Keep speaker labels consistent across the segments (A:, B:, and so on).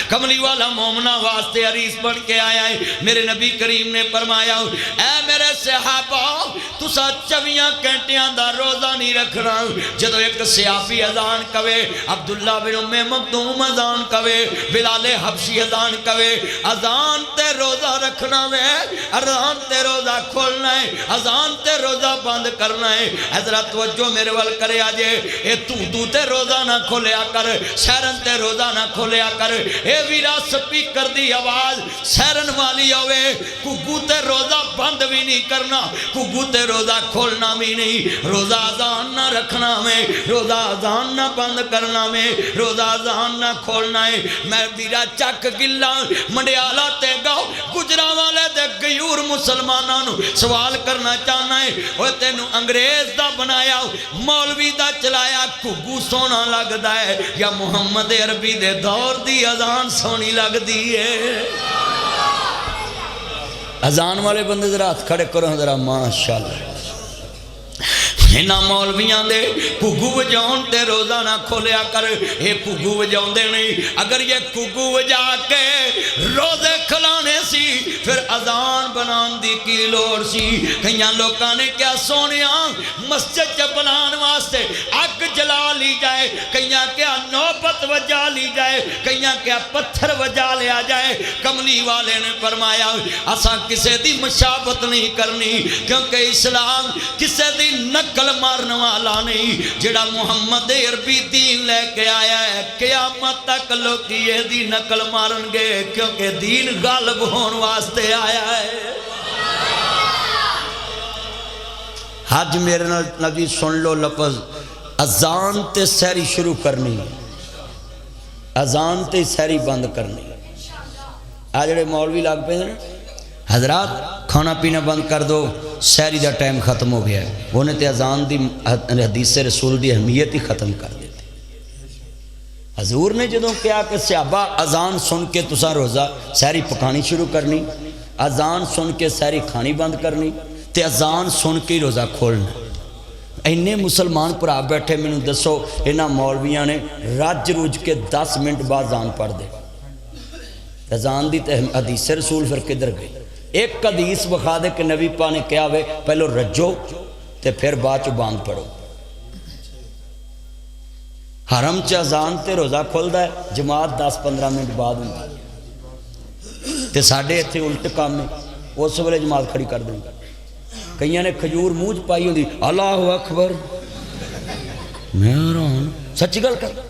A: کملی والا مومنہ واسطے عریس بن کے آیا ہے۔ میرے نبی کریم نے فرمایا اے میرے صحابہ تسا 24 گھنٹیاں دا روزہ نہیں رکھنا، جدو ایک صحابی اذان کہے، عبداللہ بن ام مکتوم اذان کہے، بلال حبشی اذان کہے، اذان تے روزہ رکھنا ہے، اذان تے روزہ کھولنا ہے، اذان تے روزہ بند کرنا ہے۔ حضرت توجہ میرے وال کرے آجے، اے تو تے روزہ نہ کھولیا کر، سیرن تے روزہ نہ کھولیا کر، اے ویرا سپیکر دی آواز سیرن والی ہوئے، کگو تے روزہ بند بھی نہیں کرنا، کگو تے روزہ کھولنا بھی نہیں، روزہ اذان نہ رکھنا میں، روزہ اذان نہ بند کرنا میں، روزہ اذان نہ کھولنا ہے۔ میں ویرا چک گلا منڈیالا تے گاؤ گجرا والے دے غیور مسلمانانو سوال کرنا چاہنا ہے، وہ تینو انگریز دا بنایا مولوی دا چلایا کگو سونا لگ دا ہے یا محمد عربی دے دور دی اذان سونی لگ دی ہے؟ اذان والے بندے ذرا ہاتھ کھڑے کرو ذرا ماشاءاللہ۔ انہاں مولویاں دے کگو وجاؤن تے روزہ نہ کھولیا کر، یہ کگو وجاؤن دے نہیں، اگر یہ کگو وجا کے روزے کھلانے سی پھر اذان بنان دی کی لوڑ سی؟ کئیاں لوکاں نے کیا سونیاں مسجد جب بنان واسطے آگ جلا لی جائے، کئیاں کیا نوبت وجا لی جائے، کئیاں کیا پتھر وجا لیا جائے۔ کملی والے نے فرمایا اساں کسے دی مشابت نہیں کرنی، کیونکہ اسلام کسے دی نقل مارن والا نہیں، جڑا محمد عربی دین لے کے آیا ہے قیامت تک لوگ یہ دی نقل مارن گے، کیونکہ دین غالب ہون واسطے آیا ہے۔ حج میرے نبی سن لو لفظ اذان تے سحری شروع کرنی، اذان تے سحری بند کرنی۔ آج جڑے مولوی لگ پہ ہیں حضرات کھانا پینا بند کر دو، سحری دا ٹائم ختم ہو گیا ہے، انہیں تے اذان دی حدیث رسول دی اہمیت ہی ختم کر دیتے۔ حضور نے جدوں کیا کہ صحابہ اذان سن کے تساں روزہ سحری پکانی شروع کرنی، اذان سن کے سحری کھانی بند کرنی، تے اذان سن کے روزہ کھولنا۔ اینے مسلمان پرا بیٹھے میں نے دسو انہاں مولویاں نے رج رج کے 10 منٹ بعد اذان پڑھ دے، اذان دی حدیث رسول پھر کدھر گئی؟ ایک حدیث بخا دے کہ نبی پاک نے کیا ہوئے پہلو رجو تے پھر بعد چو باند پڑھو۔ حرم چا اذان تے روزہ کھول دا ہے، جماعت 10-15 منٹ بعد ہوئی تے ساڑھے اتھے الٹ کام میں اس ویلے جماعت کھڑی کر دیں۔ کئیاں نے کھجور موج پائی ہوں دی اللہ اکبر، میں آرہا سچی گل کر۔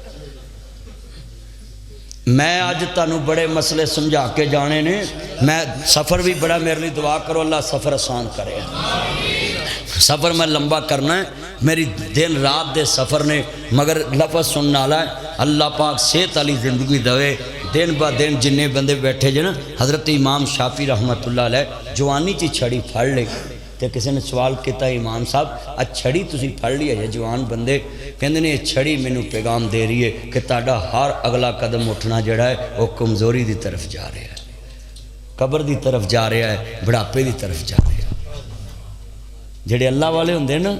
A: میں آج تانوں بڑے مسئلے سمجھا کے جانے نے، میں سفر بھی بڑا میرے لیے دعا کرو اللہ سفر آسان کرے۔ سفر میں لمبا کرنا ہے، میری دن رات دے سفر نے، مگر لفظ سننا ہے اللہ پاک صحت علی زندگی دوے۔ دن با دن جنہیں بندے بیٹھے جنا، حضرت امام شافعی رحمت اللہ علیہ جوانی چی چھڑی پھڑ لے تے کسی نے سوال کیتا امام صاحب اج چھڑی تسی پھڑ لی ہے جوان بندے، کہندے نے یہ چھڑی میں نو پیغام دے رہی ہے کہ تاڑا ہر اگلا قدم اٹھنا جڑا ہے وہ کمزوری دی طرف جا رہا ہے، قبر دی طرف جا رہا ہے، بڑھاپے دی طرف جا رہا ہے۔ جڑے اللہ والے ہوندے نا